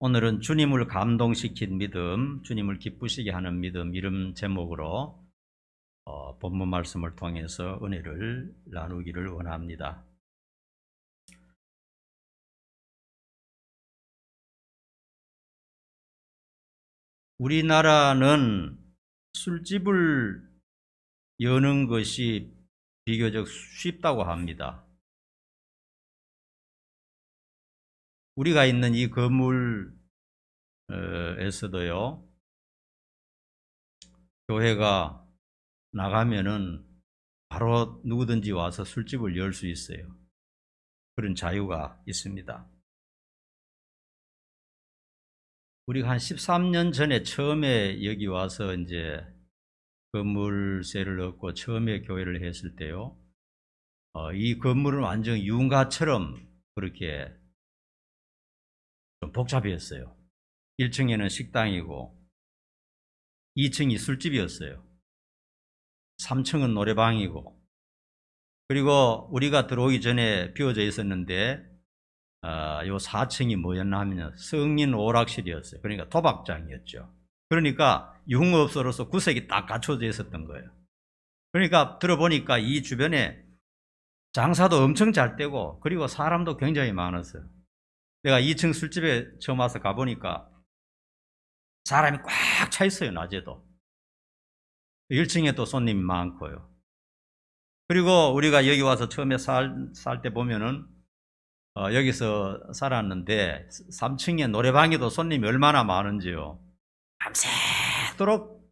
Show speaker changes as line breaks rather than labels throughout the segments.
오늘은 주님을 감동시킨 믿음, 주님을 기쁘시게 하는 믿음 이런 제목으로 본문 말씀을 통해서 은혜를 나누기를 원합니다. 우리나라는 술집을 여는 것이 비교적 쉽다고 합니다. 우리가 있는 이 건물에서도요, 교회가 나가면은 바로 누구든지 와서 술집을 열 수 있어요. 그런 자유가 있습니다. 우리가 한 13년 전에 처음에 여기 와서 이제 건물세를 얻고 처음에 교회를 했을 때요, 이 건물은 완전 유흥가처럼 그렇게 좀 복잡했어요. 1층에는 식당이고 2층이 술집이었어요. 3층은 노래방이고, 그리고 우리가 들어오기 전에 비워져 있었는데 요 4층이 뭐였나 하면 성인 오락실이었어요. 그러니까 도박장이었죠. 그러니까 유흥업소로서 구색이 딱 갖춰져 있었던 거예요. 그러니까 들어보니까 이 주변에 장사도 엄청 잘 되고, 그리고 사람도 굉장히 많았어요. 내가 2층 술집에 처음 와서 가보니까 사람이 꽉 차 있어요. 낮에도 1층에 또 손님이 많고요. 그리고 우리가 여기 와서 처음에 살 때 보면은 여기서 살았는데 3층에 노래방에도 손님이 얼마나 많은지요. 밤새도록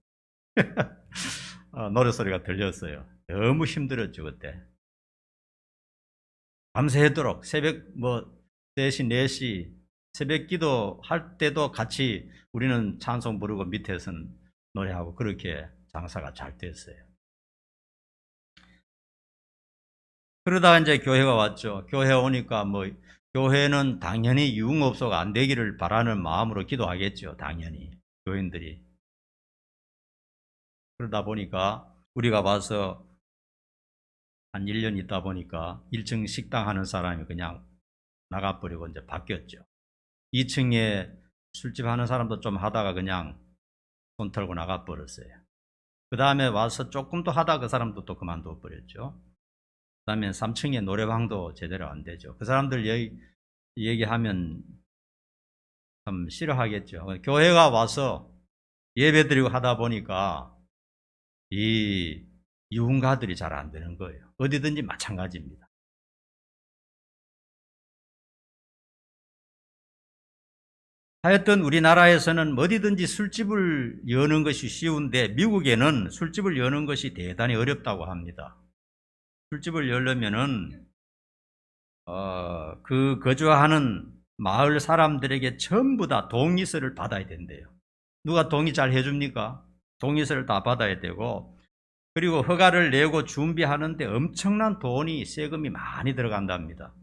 노래소리가 들렸어요. 너무 힘들었죠, 그때. 밤새도록 새벽 3시, 4시 새벽 기도 할 때도 같이 우리는 찬송 부르고 밑에서는 노래하고 그렇게 장사가 잘 됐어요. 그러다가 이제 교회가 왔죠. 교회 오니까 교회는 당연히 유흥업소가 안 되기를 바라는 마음으로 기도하겠죠. 당연히 교인들이. 그러다 보니까 우리가 와서 한 1년 있다 보니까 1층 식당 하는 사람이 그냥 나가버리고 이제 바뀌었죠. 2층에 술집 하는 사람도 좀 하다가 그냥 손 털고 나가버렸어요. 그 다음에 와서 조금 더 하다 그 사람도 또 그만둬 버렸죠. 그 다음에 3층에 노래방도 제대로 안 되죠. 그 사람들 얘기하면 참 싫어하겠죠. 교회가 와서 예배드리고 하다 보니까 이 유흥가들이 잘 안 되는 거예요. 어디든지 마찬가지입니다. 하여튼 우리나라에서는 어디든지 술집을 여는 것이 쉬운데 미국에는 술집을 여는 것이 대단히 어렵다고 합니다. 술집을 여려면은 그 거주하는 마을 사람들에게 전부 다 동의서를 받아야 된대요. 누가 동의 잘 해줍니까? 동의서를 다 받아야 되고, 그리고 허가를 내고 준비하는데 엄청난 돈이, 세금이 많이 들어간답니다.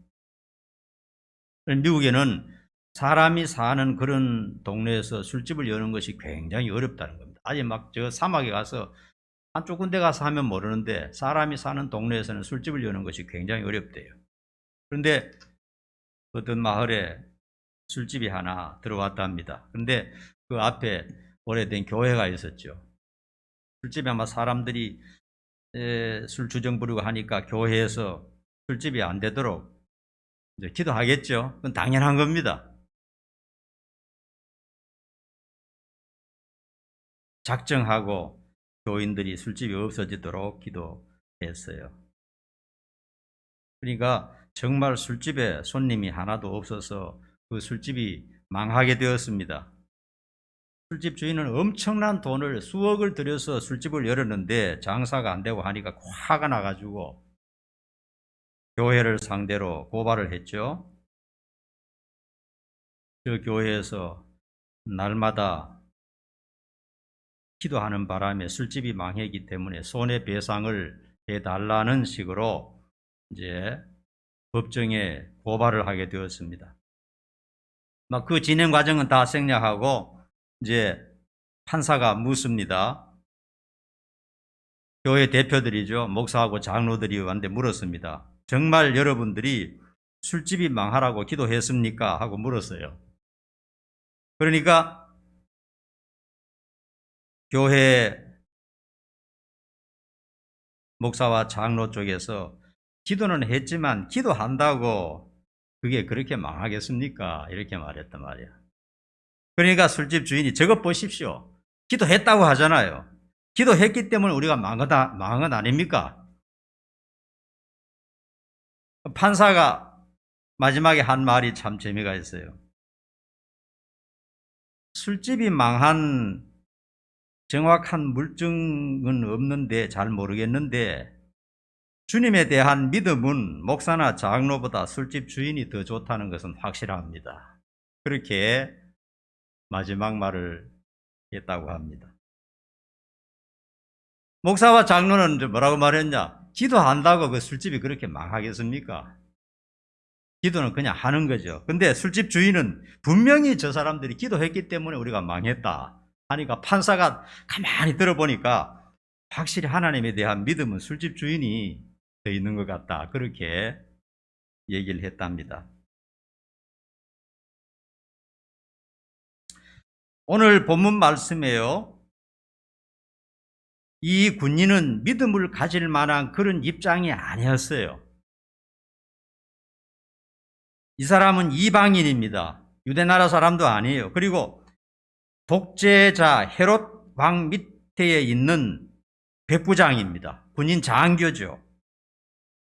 미국에는 사람이 사는 그런 동네에서 술집을 여는 것이 굉장히 어렵다는 겁니다. 아예 막 저 사막에 가서 한쪽 군데 가서 하면 모르는데 사람이 사는 동네에서는 술집을 여는 것이 굉장히 어렵대요. 그런데 어떤 마을에 술집이 하나 들어왔답니다. 그런데 그 앞에 오래된 교회가 있었죠. 술집에 아마 사람들이 술 주정 부리고 하니까 교회에서 술집이 안 되도록 이제 기도하겠죠. 그건 당연한 겁니다. 작정하고 교인들이 술집이 없어지도록 기도했어요. 그러니까 정말 술집에 손님이 하나도 없어서 그 술집이 망하게 되었습니다. 술집 주인은 엄청난 돈을 수억을 들여서 술집을 열었는데 장사가 안 되고 하니까 화가 나가지고 교회를 상대로 고발을 했죠. 그 교회에서 날마다 기도하는 바람에 술집이 망했기 때문에 손해배상을 해달라는 식으로 이제 법정에 고발을 하게 되었습니다. 막 그 진행 과정은 다 생략하고 이제 판사가 묻습니다. 교회 대표들이죠. 목사하고 장로들이 왔는데 물었습니다. 정말 여러분들이 술집이 망하라고 기도했습니까? 하고 물었어요. 그러니까 교회 목사와 장로 쪽에서 기도는 했지만 기도한다고 그게 그렇게 망하겠습니까? 이렇게 말했단 말이야. 그러니까 술집 주인이 저것 보십시오. 기도했다고 하잖아요. 기도했기 때문에 우리가 망한 것 아닙니까? 판사가 마지막에 한 말이 참 재미가 있어요. 술집이 망한 정확한 물증은 없는데 잘 모르겠는데 주님에 대한 믿음은 목사나 장로보다 술집 주인이 더 좋다는 것은 확실합니다. 그렇게 마지막 말을 했다고 합니다. 목사와 장로는 뭐라고 말했냐? 기도한다고 그 술집이 그렇게 망하겠습니까? 기도는 그냥 하는 거죠. 근데 술집 주인은 분명히 저 사람들이 기도했기 때문에 우리가 망했다 하니까 판사가 가만히 들어보니까 확실히 하나님에 대한 믿음은 술집 주인이 더 있는 것 같다. 그렇게 얘기를 했답니다. 오늘 본문 말씀에요. 이 군인은 믿음을 가질 만한 그런 입장이 아니었어요. 이 사람은 이방인입니다. 유대나라 사람도 아니에요. 그리고 독재자 헤롯 왕 밑에 있는 백부장입니다. 군인 장교죠.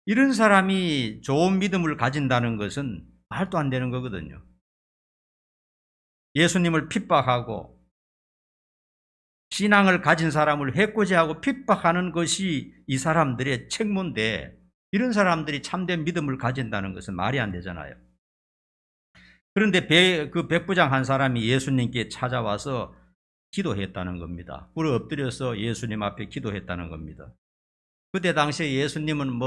이런 사람이 좋은 믿음을 가진다는 것은 말도 안 되는 거거든요. 예수님을 핍박하고 신앙을 가진 사람을 해코지하고 핍박하는 것이 이 사람들의 책무인데 이런 사람들이 참된 믿음을 가진다는 것은 말이 안 되잖아요. 그런데 그 백부장 한 사람이 예수님께 찾아와서 기도했다는 겁니다. 꿇어 엎드려서 예수님 앞에 기도했다는 겁니다. 그때 당시에 예수님은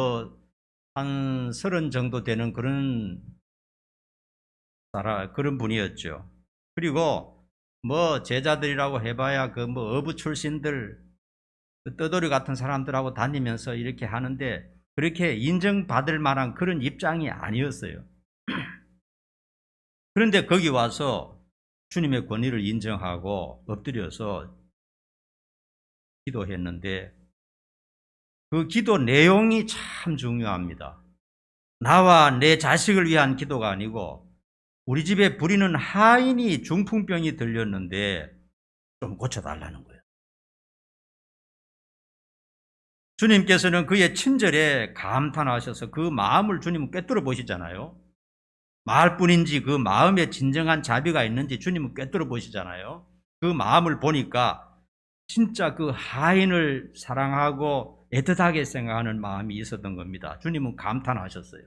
한 30 정도 되는 그런 분이었죠. 그리고 제자들이라고 해봐야 어부 출신들 떠돌이 같은 사람들하고 다니면서 이렇게 하는데 그렇게 인정받을 만한 그런 입장이 아니었어요. 그런데 거기 와서 주님의 권위를 인정하고 엎드려서 기도했는데 그 기도 내용이 참 중요합니다. 나와 내 자식을 위한 기도가 아니고 우리 집에 부리는 하인이 중풍병이 들렸는데 좀 고쳐달라는 거예요. 주님께서는 그의 친절에 감탄하셔서 그 마음을 주님은 꿰뚫어 보시잖아요. 말뿐인지 그 마음에 진정한 자비가 있는지 주님은 꿰뚫어 보시잖아요. 그 마음을 보니까 진짜 그 하인을 사랑하고 애틋하게 생각하는 마음이 있었던 겁니다. 주님은 감탄하셨어요.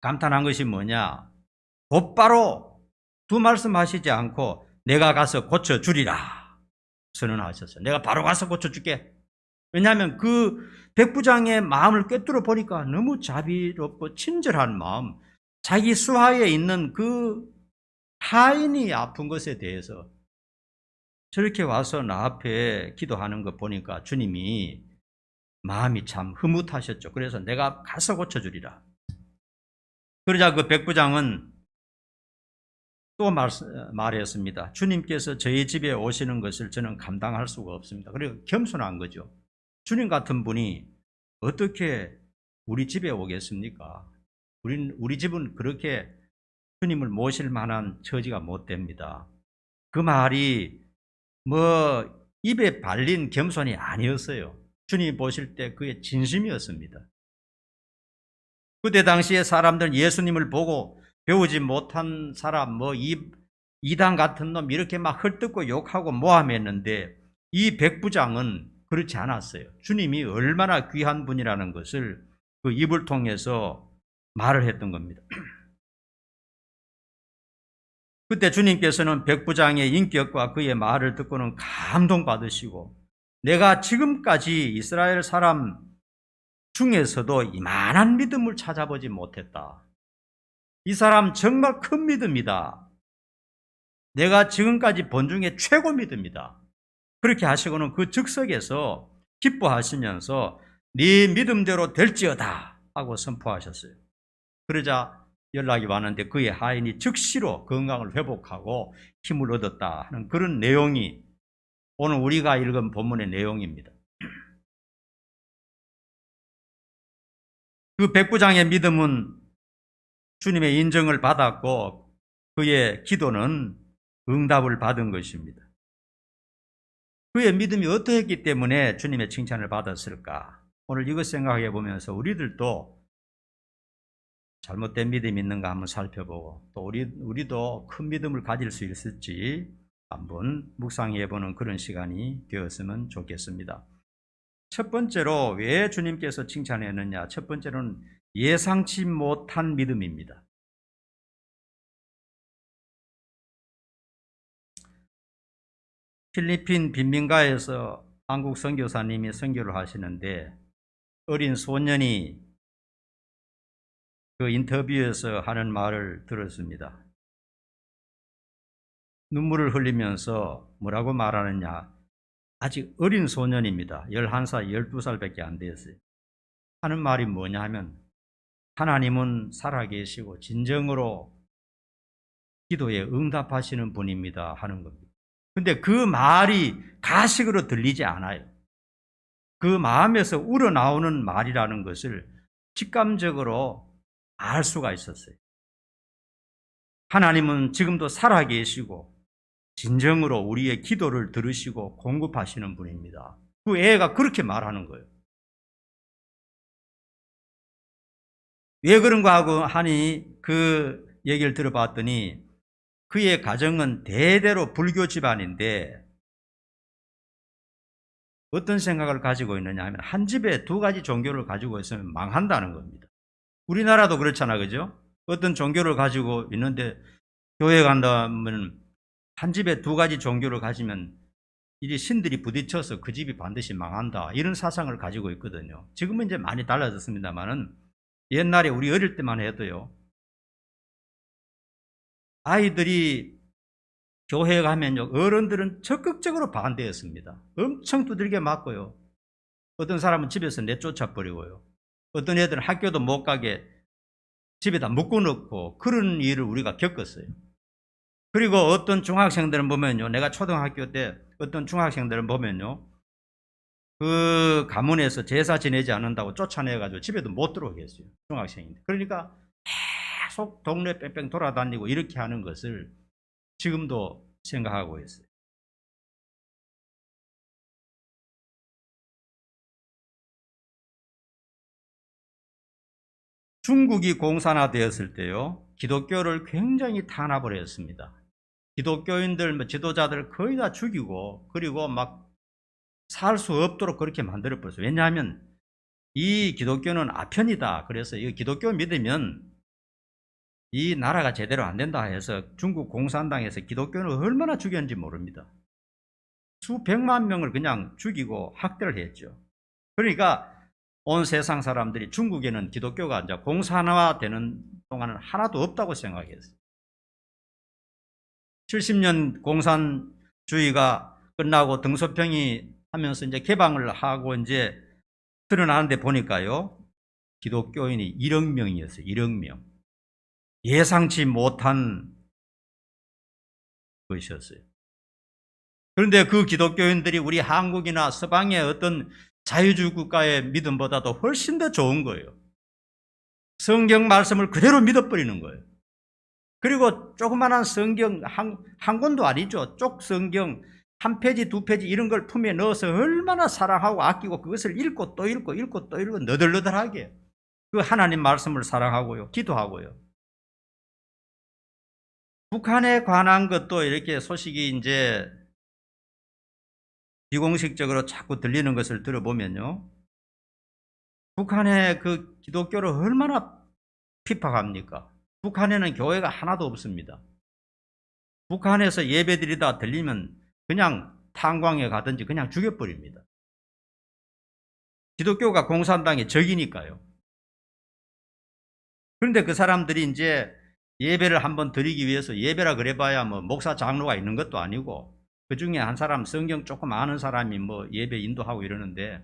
감탄한 것이 뭐냐? 곧바로 두 말씀하시지 않고 내가 가서 고쳐주리라 선언하셨어요. 내가 바로 가서 고쳐줄게. 왜냐하면 그 백부장의 마음을 꿰뚫어 보니까 너무 자비롭고 친절한 마음, 자기 수하에 있는 그 하인이 아픈 것에 대해서 저렇게 와서 나 앞에 기도하는 거 보니까 주님이 마음이 참 흐뭇하셨죠. 그래서 내가 가서 고쳐주리라. 그러자 그 백부장은 또 말했습니다. 주님께서 저희 집에 오시는 것을 저는 감당할 수가 없습니다. 그리고 겸손한 거죠. 주님 같은 분이 어떻게 우리 집에 오겠습니까? 우리 집은 그렇게 주님을 모실 만한 처지가 못 됩니다. 그 말이 입에 발린 겸손이 아니었어요. 주님이 보실 때 그게 진심이었습니다. 그때 당시에 사람들 예수님을 보고 배우지 못한 사람, 이단 같은 놈 이렇게 막 헐뜯고 욕하고 모함했는데 이 백부장은 그렇지 않았어요. 주님이 얼마나 귀한 분이라는 것을 그 입을 통해서 말을 했던 겁니다. 그때 주님께서는 백부장의 인격과 그의 말을 듣고는 감동받으시고 내가 지금까지 이스라엘 사람 중에서도 이만한 믿음을 찾아보지 못했다. 이 사람 정말 큰 믿음이다. 내가 지금까지 본 중에 최고 믿음이다. 그렇게 하시고는 그 즉석에서 기뻐하시면서 네 믿음대로 될지어다 하고 선포하셨어요. 그러자 연락이 왔는데 그의 하인이 즉시로 건강을 회복하고 힘을 얻었다 하는 그런 내용이 오늘 우리가 읽은 본문의 내용입니다. 그 백부장의 믿음은 주님의 인정을 받았고 그의 기도는 응답을 받은 것입니다. 그의 믿음이 어떠했기 때문에 주님의 칭찬을 받았을까? 오늘 이것 생각해 보면서 우리들도 잘못된 믿음이 있는가 한번 살펴보고 또 우리도 큰 믿음을 가질 수 있을지 한번 묵상해 보는 그런 시간이 되었으면 좋겠습니다. 첫 번째로 왜 주님께서 칭찬했느냐? 첫 번째로는 예상치 못한 믿음입니다. 필리핀 빈민가에서 한국 선교사님이 선교를 하시는데 어린 소년이 그 인터뷰에서 하는 말을 들었습니다. 눈물을 흘리면서 뭐라고 말하느냐? 아직 어린 소년입니다. 11살, 12살밖에 안 됐어요. 하는 말이 뭐냐 하면 하나님은 살아계시고 진정으로 기도에 응답하시는 분입니다 하는 겁니다. 근데 그 말이 가식으로 들리지 않아요. 그 마음에서 우러나오는 말이라는 것을 직감적으로 알 수가 있었어요. 하나님은 지금도 살아계시고 진정으로 우리의 기도를 들으시고 공급하시는 분입니다. 그 애가 그렇게 말하는 거예요. 왜 그런가 하고 하니 그 얘기를 들어봤더니 그의 가정은 대대로 불교 집안인데 어떤 생각을 가지고 있느냐 하면 한 집에 두 가지 종교를 가지고 있으면 망한다는 겁니다. 우리나라도 그렇잖아, 그죠? 어떤 종교를 가지고 있는데 교회 간다면 한 집에 두 가지 종교를 가지면 이 신들이 부딪혀서 그 집이 반드시 망한다, 이런 사상을 가지고 있거든요. 지금은 이제 많이 달라졌습니다만은 옛날에 우리 어릴 때만 해도요, 아이들이 교회에 가면요, 어른들은 적극적으로 반대했습니다. 엄청 두들겨 맞고요. 어떤 사람은 집에서 내쫓아 버리고요. 어떤 애들은 학교도 못 가게 집에다 묶어놓고 그런 일을 우리가 겪었어요. 그리고 어떤 중학생들은 보면요, 내가 초등학교 때 어떤 중학생들은 보면요, 그 가문에서 제사 지내지 않는다고 쫓아내가지고 집에도 못 들어오게 했어요. 중학생인데. 그러니까 계속 동네 뺑뺑 돌아다니고 이렇게 하는 것을 지금도 생각하고 있어요. 중국이 공산화되었을 때요, 기독교를 굉장히 탄압을 했습니다. 기독교인들, 지도자들 거의 다 죽이고, 그리고 막 살 수 없도록 그렇게 만들어버렸어요. 왜냐하면 이 기독교는 아편이다. 그래서 이 기독교 믿으면 이 나라가 제대로 안 된다 해서 중국 공산당에서 기독교는 얼마나 죽였는지 모릅니다. 수백만 명을 그냥 죽이고 학대를 했죠. 그러니까 온 세상 사람들이 중국에는 기독교가 이제 공산화되는 동안은 하나도 없다고 생각했어요. 70년 공산주의가 끝나고 등소평이 하면서 이제 개방을 하고 이제 드러나는데 보니까요, 기독교인이 1억 명이었어요. 1억 명. 예상치 못한 것이었어요. 그런데 그 기독교인들이 우리 한국이나 서방의 어떤 자유주의 국가의 믿음보다도 훨씬 더 좋은 거예요. 성경 말씀을 그대로 믿어버리는 거예요. 그리고 조그마한 성경 한 권도 아니죠. 쪽 성경 한 페이지 두 페이지 이런 걸 품에 넣어서 얼마나 사랑하고 아끼고 그것을 읽고 또 읽고 읽고 또 읽고 너덜너덜하게 그 하나님 말씀을 사랑하고요, 기도하고요. 북한에 관한 것도 이렇게 소식이 이제 비공식적으로 자꾸 들리는 것을 들어보면요, 북한의 그 기독교를 얼마나 핍박합니까? 북한에는 교회가 하나도 없습니다. 북한에서 예배드리다 들리면 그냥 탄광에 가든지 그냥 죽여버립니다. 기독교가 공산당의 적이니까요. 그런데 그 사람들이 이제 예배를 한번 드리기 위해서, 예배라 그래봐야 뭐 목사 장로가 있는 것도 아니고 그 중에 한 사람 성경 조금 아는 사람이 뭐 예배 인도하고 이러는데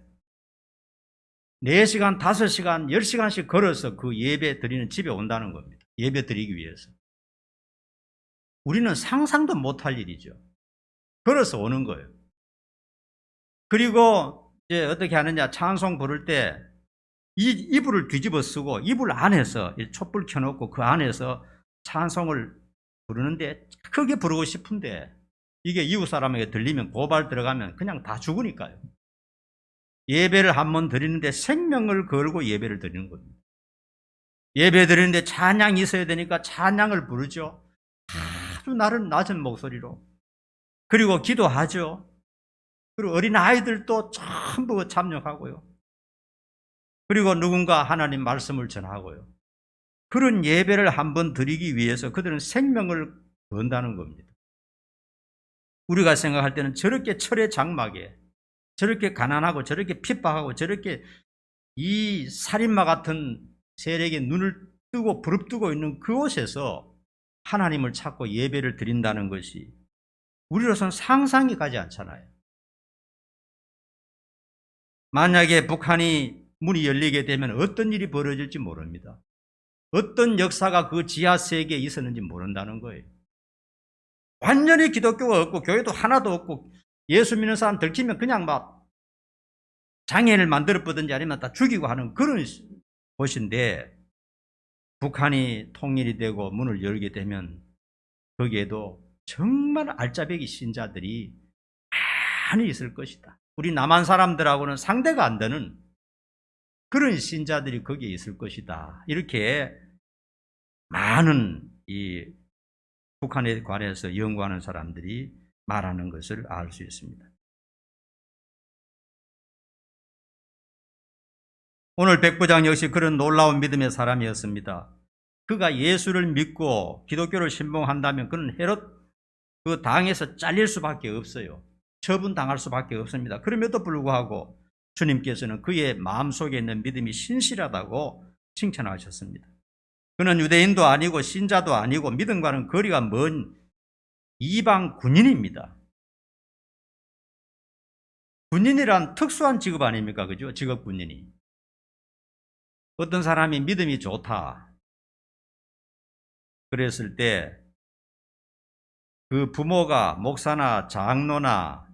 4시간, 5시간, 10시간씩 걸어서 그 예배 드리는 집에 온다는 겁니다. 예배 드리기 위해서. 우리는 상상도 못할 일이죠. 걸어서 오는 거예요. 그리고 이제 어떻게 하느냐, 찬송 부를 때 이 이불을 뒤집어 쓰고 이불 안에서 촛불 켜놓고 그 안에서 찬송을 부르는데, 크게 부르고 싶은데 이게 이웃 사람에게 들리면 고발 들어가면 그냥 다 죽으니까요. 예배를 한번 드리는데 생명을 걸고 예배를 드리는 겁니다. 예배 드리는데 찬양이 있어야 되니까 찬양을 부르죠. 아주 낮은 목소리로. 그리고 기도하죠. 그리고 어린아이들도 전부 참여하고요. 그리고 누군가 하나님 말씀을 전하고요. 그런 예배를 한번 드리기 위해서 그들은 생명을 건다는 겁니다. 우리가 생각할 때는 저렇게 철의 장막에, 저렇게 가난하고 저렇게 핍박하고 저렇게 이 살인마 같은 세력의 눈을 뜨고 부릅뜨고 있는 그곳에서 하나님을 찾고 예배를 드린다는 것이 우리로서는 상상이 가지 않잖아요. 만약에 북한이 문이 열리게 되면 어떤 일이 벌어질지 모릅니다. 어떤 역사가 그 지하 세계에 있었는지 모른다는 거예요. 완전히 기독교가 없고 교회도 하나도 없고 예수 믿는 사람 들키면 그냥 막 장애를 만들어 보든지 아니면 다 죽이고 하는 그런 곳인데, 북한이 통일이 되고 문을 열게 되면 거기에도 정말 알짜배기 신자들이 많이 있을 것이다. 우리 남한 사람들하고는 상대가 안 되는 그런 신자들이 거기에 있을 것이다. 이렇게 많은 이 북한에 관해서 연구하는 사람들이 말하는 것을 알 수 있습니다. 오늘 백부장 역시 그런 놀라운 믿음의 사람이었습니다. 그가 예수를 믿고 기독교를 신봉한다면 그는 헤롯 그 당에서 잘릴 수밖에 없어요. 처분당할 수밖에 없습니다. 그럼에도 불구하고 주님께서는 그의 마음속에 있는 믿음이 신실하다고 칭찬하셨습니다. 그는 유대인도 아니고 신자도 아니고 믿음과는 거리가 먼 이방 군인입니다. 군인이란 특수한 직업 아닙니까? 그죠? 직업 군인이. 어떤 사람이 믿음이 좋다 그랬을 때 그 부모가 목사나 장로나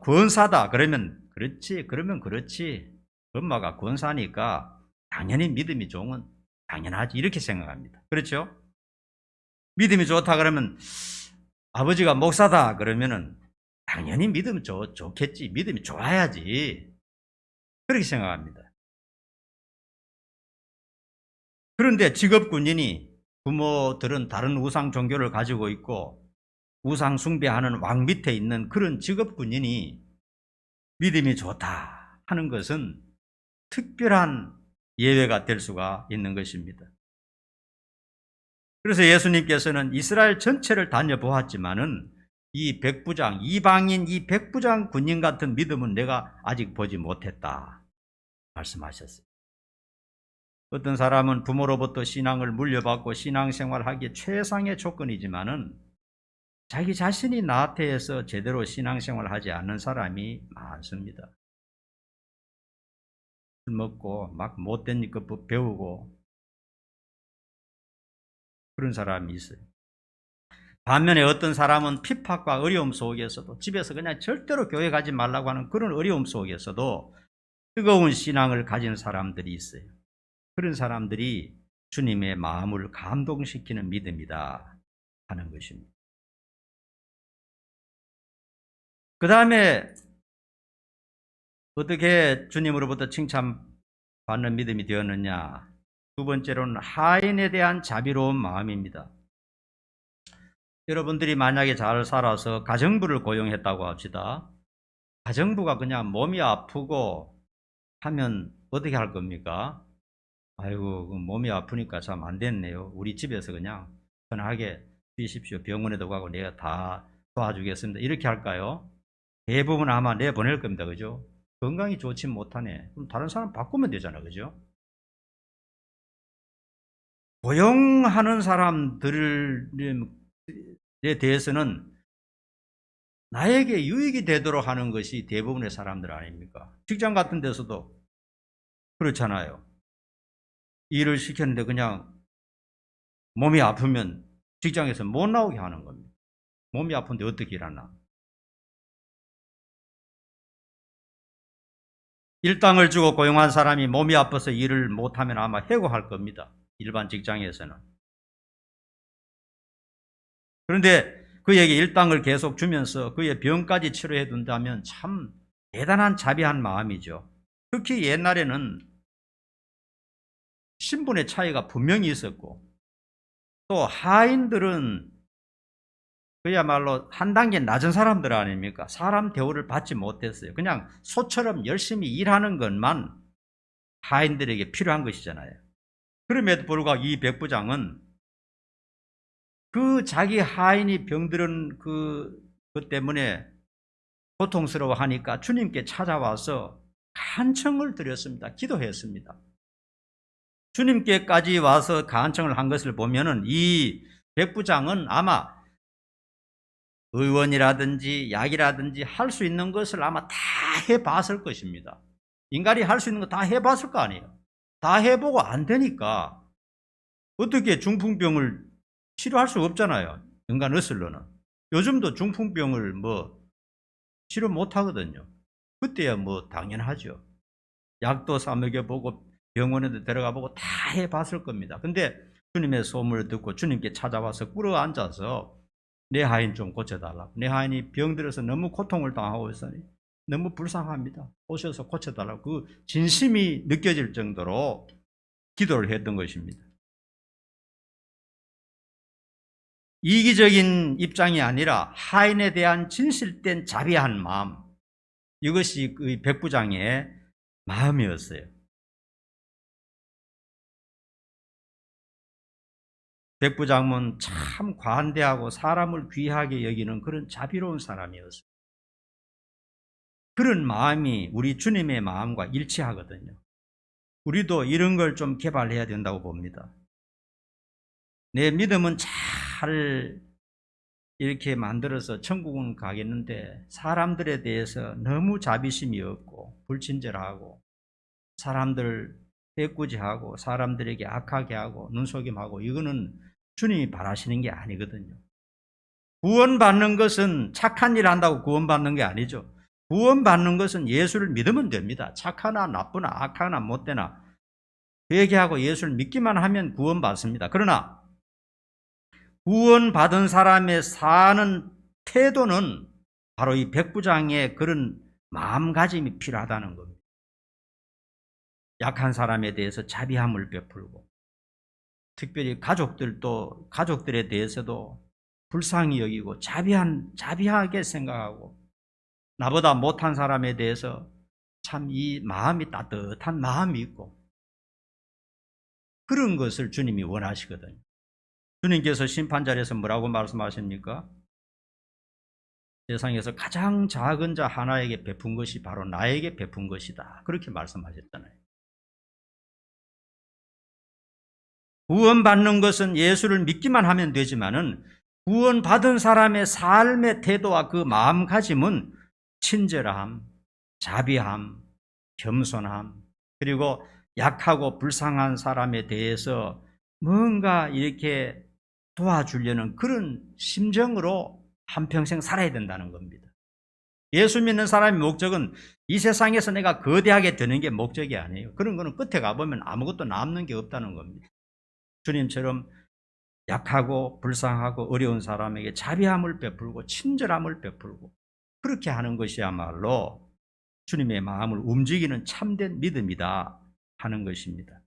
권사다 그러면 그렇지, 그러면 그렇지, 엄마가 권사니까 당연히 믿음이 좋은 당연하지, 이렇게 생각합니다. 그렇죠? 믿음이 좋다 그러면 아버지가 목사다 그러면은 당연히 믿음 좋겠지, 믿음이 좋아야지, 그렇게 생각합니다. 그런데 직업 군인이 부모들은 다른 우상 종교를 가지고 있고 우상 숭배하는 왕 밑에 있는 그런 직업 군인이 믿음이 좋다 하는 것은 특별한 예외가 될 수가 있는 것입니다. 그래서 예수님께서는 이스라엘 전체를 다녀보았지만은 이 백부장, 이방인 이 백부장 군인 같은 믿음은 내가 아직 보지 못했다 말씀하셨어요. 어떤 사람은 부모로부터 신앙을 물려받고 신앙생활하기에 최상의 조건이지만은 자기 자신이 나태해서 제대로 신앙생활을 하지 않는 사람이 많습니다. 술 먹고 막 못된 것 배우고 그런 사람이 있어요. 반면에 어떤 사람은 핍박과 어려움 속에서도 집에서 그냥 절대로 교회 가지 말라고 하는 그런 어려움 속에서도 뜨거운 신앙을 가진 사람들이 있어요. 그런 사람들이 주님의 마음을 감동시키는 믿음이다 하는 것입니다. 그 다음에 어떻게 주님으로부터 칭찬받는 믿음이 되었느냐? 두 번째로는 하인에 대한 자비로운 마음입니다. 여러분들이 만약에 잘 살아서 가정부를 고용했다고 합시다. 가정부가 그냥 몸이 아프고 하면 어떻게 할 겁니까? 아이고, 몸이 아프니까 참 안 됐네요. 우리 집에서 그냥 편하게 쉬십시오. 병원에도 가고 내가 다 도와주겠습니다. 이렇게 할까요? 대부분 아마 내보낼 겁니다. 그죠? 건강이 좋지 못하네. 그럼 다른 사람 바꾸면 되잖아. 그죠? 고용하는 사람들에 대해서는 나에게 유익이 되도록 하는 것이 대부분의 사람들 아닙니까? 직장 같은 데서도 그렇잖아요. 일을 시켰는데 그냥 몸이 아프면 직장에서 못 나오게 하는 겁니다. 몸이 아픈데 어떻게 일하나. 일당을 주고 고용한 사람이 몸이 아파서 일을 못하면 아마 해고할 겁니다. 일반 직장에서는. 그런데 그에게 일당을 계속 주면서 그의 병까지 치료해 준다면 참 대단한 자비한 마음이죠. 특히 옛날에는 신분의 차이가 분명히 있었고 또 하인들은 그야말로 한 단계 낮은 사람들 아닙니까? 사람 대우를 받지 못했어요. 그냥 소처럼 열심히 일하는 것만 하인들에게 필요한 것이잖아요. 그럼에도 불구하고 이 백부장은 그 자기 하인이 병들은 그 때문에 고통스러워하니까 주님께 찾아와서 간청을 드렸습니다. 기도했습니다. 주님께까지 와서 간청을 한 것을 보면은 이 백부장은 아마 의원이라든지 약이라든지 할 수 있는 것을 아마 다 해봤을 것입니다. 인간이 할 수 있는 거 다 해봤을 거 아니에요. 다 해보고 안 되니까 어떻게 중풍병을 치료할 수 없잖아요. 인간 의술로는. 요즘도 중풍병을 치료 못 하거든요. 그때야 당연하죠. 약도 사 먹여보고 병원에도 들어가 보고 다 해봤을 겁니다. 근데 주님의 소문을 듣고 주님께 찾아와서 꿇어앉아서 내 하인 좀 고쳐달라고. 내 하인이 병들어서 너무 고통을 당하고 있으니 너무 불쌍합니다. 오셔서 고쳐달라고. 그 진심이 느껴질 정도로 기도를 했던 것입니다. 이기적인 입장이 아니라 하인에 대한 진실된 자비한 마음, 이것이 그 백부장의 마음이었어요. 백부장은 참 관대하고 사람을 귀하게 여기는 그런 자비로운 사람이었어요. 그런 마음이 우리 주님의 마음과 일치하거든요. 우리도 이런 걸 좀 개발해야 된다고 봅니다. 내 믿음은 잘 이렇게 만들어서 천국은 가겠는데 사람들에 대해서 너무 자비심이 없고 불친절하고 사람들 해꾸지하고 사람들에게 악하게 하고 눈속임하고 이거는 주님이 바라시는 게 아니거든요. 구원받는 것은 착한 일 한다고 구원받는 게 아니죠. 구원받는 것은 예수를 믿으면 됩니다. 착하나 나쁘나 악하나 못되나 회개하고 예수를 믿기만 하면 구원받습니다. 그러나 구원받은 사람의 사는 태도는 바로 이 백부장의 그런 마음가짐이 필요하다는 겁니다. 약한 사람에 대해서 자비함을 베풀고 특별히 가족들에 대해서도 불쌍히 여기고 자비하게 생각하고 나보다 못한 사람에 대해서 참 이 마음이 따뜻한 마음이 있고 그런 것을 주님이 원하시거든요. 주님께서 심판자리에서 뭐라고 말씀하십니까? 세상에서 가장 작은 자 하나에게 베푼 것이 바로 나에게 베푼 것이다. 그렇게 말씀하셨잖아요. 구원받는 것은 예수를 믿기만 하면 되지만은 구원받은 사람의 삶의 태도와 그 마음가짐은 친절함, 자비함, 겸손함, 그리고 약하고 불쌍한 사람에 대해서 뭔가 이렇게 도와주려는 그런 심정으로 한평생 살아야 된다는 겁니다. 예수 믿는 사람의 목적은 이 세상에서 내가 거대하게 되는 게 목적이 아니에요. 그런 거는 끝에 가보면 아무것도 남는 게 없다는 겁니다. 주님처럼 약하고 불쌍하고 어려운 사람에게 자비함을 베풀고 친절함을 베풀고 그렇게 하는 것이야말로 주님의 마음을 움직이는 참된 믿음이다 하는 것입니다.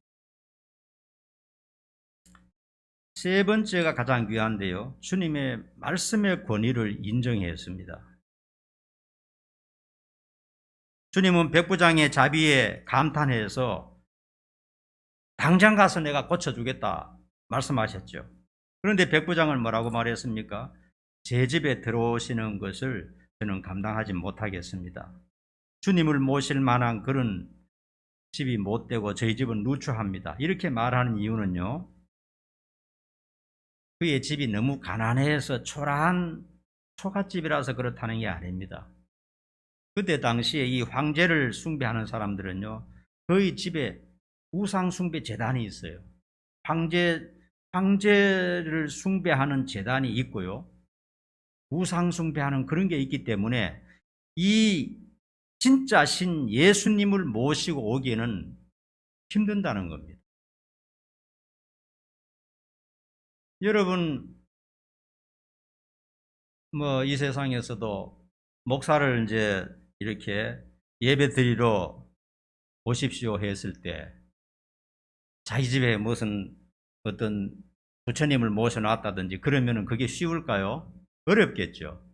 세 번째가 가장 귀한데요. 주님의 말씀의 권위를 인정했습니다. 주님은 백부장의 자비에 감탄해서 당장 가서 내가 고쳐주겠다 말씀하셨죠. 그런데 백부장은 뭐라고 말했습니까? 제 집에 들어오시는 것을 저는 감당하지 못하겠습니다. 주님을 모실 만한 그런 집이 못 되고 저희 집은 누추합니다. 이렇게 말하는 이유는요. 그의 집이 너무 가난해서 초라한 초가집이라서 그렇다는 게 아닙니다. 그때 당시에 이 황제를 숭배하는 사람들은요. 그의 집에 우상 숭배 제단이 있어요. 황제 황제를 숭배하는 제단이 있고요. 우상 숭배하는 그런 게 있기 때문에 이 진짜 신 예수님을 모시고 오기에는 힘든다는 겁니다. 여러분, 이 세상에서도 목사를 이제 이렇게 예배 드리러 오십시오 했을 때 자기 집에 무슨 어떤 부처님을 모셔놨다든지 그러면은 그게 쉬울까요? 어렵겠죠.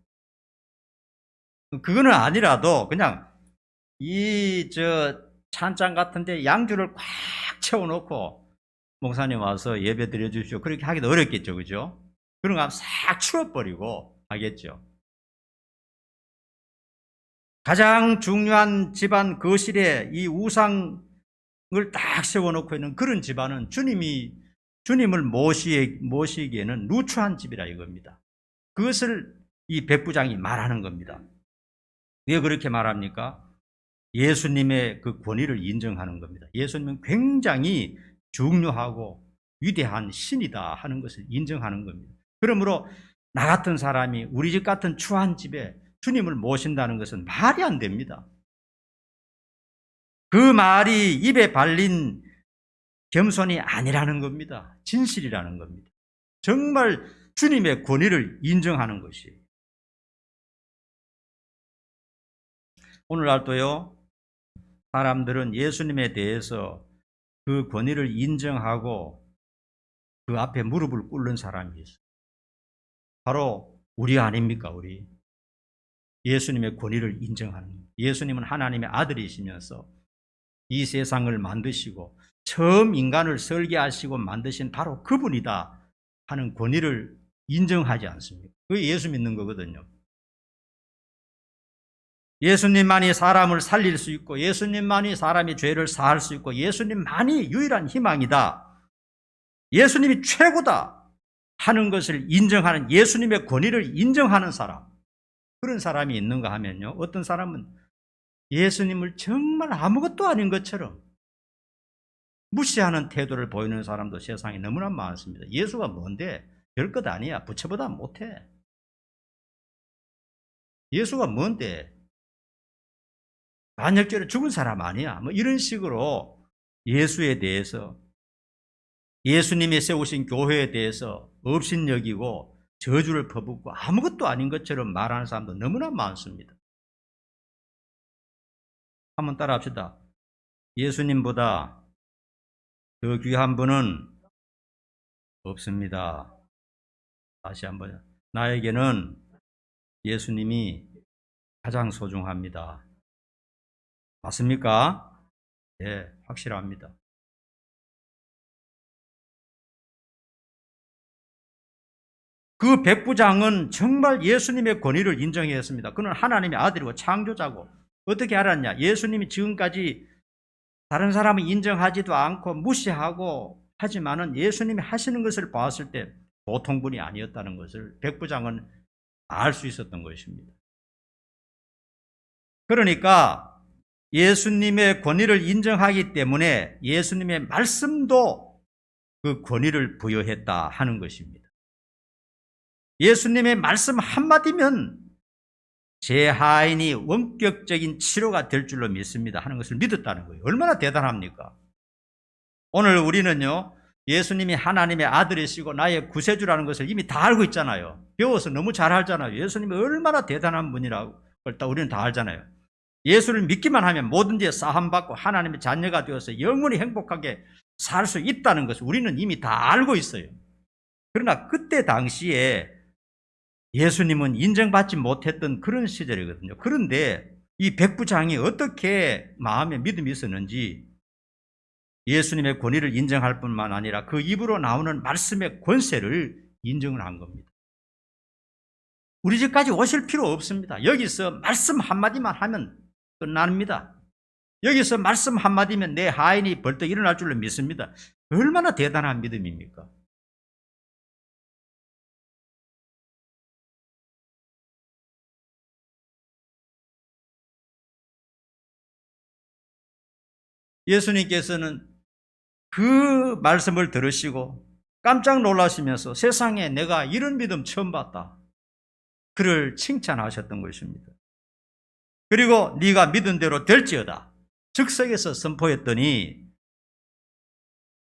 그거는 아니라도 그냥 찬장 같은데 양주를 꽉 채워놓고 목사님 와서 예배 드려 주십시오. 그렇게 하기도 어렵겠죠. 그죠? 그런 거 하면 싹 치워버리고 하겠죠. 가장 중요한 집안 거실에 이 우상을 딱 세워놓고 있는 그런 집안은 주님을 모시기에는 누추한 집이라 이겁니다. 그것을 이 백부장이 말하는 겁니다. 왜 그렇게 말합니까? 예수님의 그 권위를 인정하는 겁니다. 예수님은 굉장히 중요하고 위대한 신이다 하는 것을 인정하는 겁니다. 그러므로 나 같은 사람이 우리 집 같은 추한 집에 주님을 모신다는 것은 말이 안 됩니다. 그 말이 입에 발린 겸손이 아니라는 겁니다. 진실이라는 겁니다. 정말 주님의 권위를 인정하는 것이에요. 오늘날도요, 사람들은 예수님에 대해서 그 권위를 인정하고 그 앞에 무릎을 꿇는 사람이 있어요. 바로 우리 아닙니까, 우리? 예수님의 권위를 인정하는 겁니다. 예수님은 하나님의 아들이시면서 이 세상을 만드시고 처음 인간을 설계하시고 만드신 바로 그분이다 하는 권위를 인정하지 않습니까? 그게 예수 믿는 거거든요. 예수님만이 사람을 살릴 수 있고 예수님만이 사람의 죄를 사할 수 있고 예수님만이 유일한 희망이다. 예수님이 최고다 하는 것을 인정하는 예수님의 권위를 인정하는 사람, 그런 사람이 있는가 하면요, 어떤 사람은 예수님을 정말 아무것도 아닌 것처럼 무시하는 태도를 보이는 사람도 세상에 너무나 많습니다. 예수가 뭔데? 별것 아니야. 부처보다 못해. 예수가 뭔데? 반역죄로 죽은 사람 아니야. 이런 식으로 예수에 대해서, 예수님이 세우신 교회에 대해서 업신여기고 저주를 퍼붓고 아무것도 아닌 것처럼 말하는 사람도 너무나 많습니다. 한번 따라 합시다. 예수님보다 더 귀한 분은 없습니다. 다시 한번. 나에게는 예수님이 가장 소중합니다. 맞습니까? 네, 확실합니다. 그 백부장은 정말 예수님의 권위를 인정했습니다. 그는 하나님의 아들이고 창조자고, 어떻게 알았냐? 예수님이 지금까지 다른 사람은 인정하지도 않고 무시하고 하지만은 예수님이 하시는 것을 봤을 때 보통 분이 아니었다는 것을 백부장은 알 수 있었던 것입니다. 그러니까 예수님의 권위를 인정하기 때문에 예수님의 말씀도 그 권위를 부여했다 하는 것입니다. 예수님의 말씀 한마디면 제 하인이 원격적인 치료가 될 줄로 믿습니다 하는 것을 믿었다는 거예요. 얼마나 대단합니까? 오늘 우리는요, 예수님이 하나님의 아들이시고 나의 구세주라는 것을 이미 다 알고 있잖아요. 배워서 너무 잘 알잖아요. 예수님이 얼마나 대단한 분이라고 일단 우리는 다 알잖아요. 예수를 믿기만 하면 뭐든지 사함받고 하나님의 자녀가 되어서 영원히 행복하게 살 수 있다는 것을 우리는 이미 다 알고 있어요. 그러나 그때 당시에 예수님은 인정받지 못했던 그런 시절이거든요. 그런데 이 백부장이 어떻게 마음에 믿음이 있었는지 예수님의 권위를 인정할 뿐만 아니라 그 입으로 나오는 말씀의 권세를 인정을 한 겁니다. 우리 집까지 오실 필요 없습니다. 여기서 말씀 한마디만 하면 끝납니다. 여기서 말씀 한마디면 내 하인이 벌떡 일어날 줄로 믿습니다. 얼마나 대단한 믿음입니까? 예수님께서는 그 말씀을 들으시고 깜짝 놀라시면서 세상에 내가 이런 믿음 처음 봤다. 그를 칭찬하셨던 것입니다. 그리고 네가 믿은 대로 될지어다. 즉석에서 선포했더니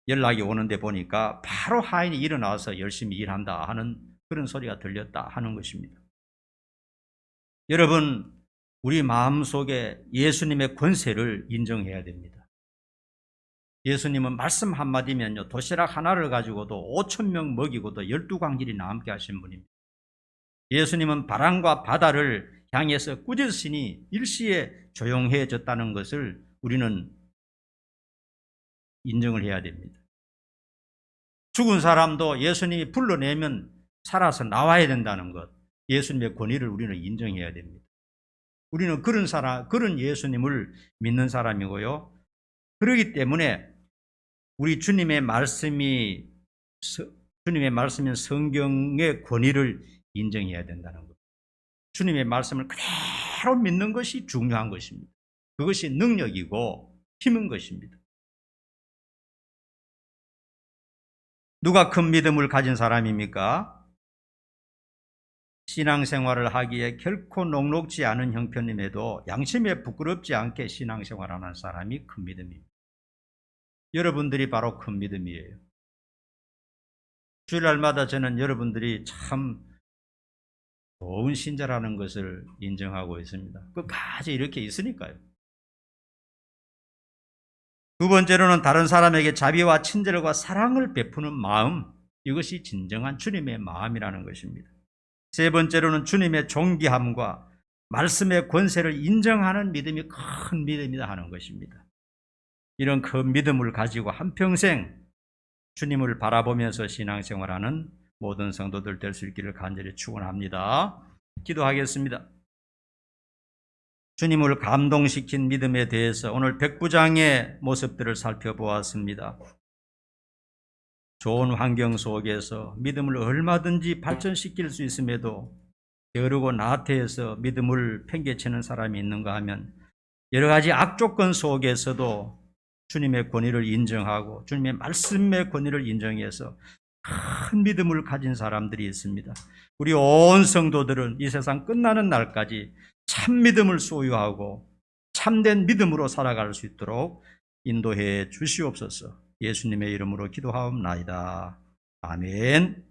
연락이 오는데 보니까 바로 하인이 일어나서 열심히 일한다 하는 그런 소리가 들렸다 하는 것입니다. 여러분, 우리 마음속에 예수님의 권세를 인정해야 됩니다. 예수님은 말씀 한마디면요, 도시락 하나를 가지고도 5,000명 먹이고도 12광길이 남게 하신 분입니다. 예수님은 바람과 바다를 향해서 꾸짖으시니 일시에 조용해졌다는 것을 우리는 인정을 해야 됩니다. 죽은 사람도 예수님이 불러내면 살아서 나와야 된다는 것, 예수님의 권위를 우리는 인정해야 됩니다. 우리는 그런 예수님을 믿는 사람이고요. 그렇기 때문에 우리 주님의 말씀인 성경의 권위를 인정해야 된다는 것. 주님의 말씀을 그대로 믿는 것이 중요한 것입니다. 그것이 능력이고 힘인 것입니다. 누가 큰 믿음을 가진 사람입니까? 신앙생활을 하기에 결코 녹록지 않은 형편임에도 양심에 부끄럽지 않게 신앙생활하는 사람이 큰 믿음입니다. 여러분들이 바로 큰 믿음이에요. 주일날마다 저는 여러분들이 참 좋은 신자라는 것을 인정하고 있습니다. 끝까지 이렇게 있으니까요. 두 번째로는 다른 사람에게 자비와 친절과 사랑을 베푸는 마음, 이것이 진정한 주님의 마음이라는 것입니다. 세 번째로는 주님의 존귀함과 말씀의 권세를 인정하는 믿음이 큰 믿음이다 하는 것입니다. 이런 큰 믿음을 가지고 한평생 주님을 바라보면서 신앙생활하는 모든 성도들 될 수 있기를 간절히 축원합니다. 기도하겠습니다. 주님을 감동시킨 믿음에 대해서 오늘 백부장의 모습들을 살펴보았습니다. 좋은 환경 속에서 믿음을 얼마든지 발전시킬 수 있음에도 게으르고 나태해서 믿음을 팽개치는 사람이 있는가 하면 여러 가지 악조건 속에서도 주님의 권위를 인정하고 주님의 말씀의 권위를 인정해서 큰 믿음을 가진 사람들이 있습니다. 우리 온 성도들은 이 세상 끝나는 날까지 참 믿음을 소유하고 참된 믿음으로 살아갈 수 있도록 인도해 주시옵소서. 예수님의 이름으로 기도하옵나이다. 아멘.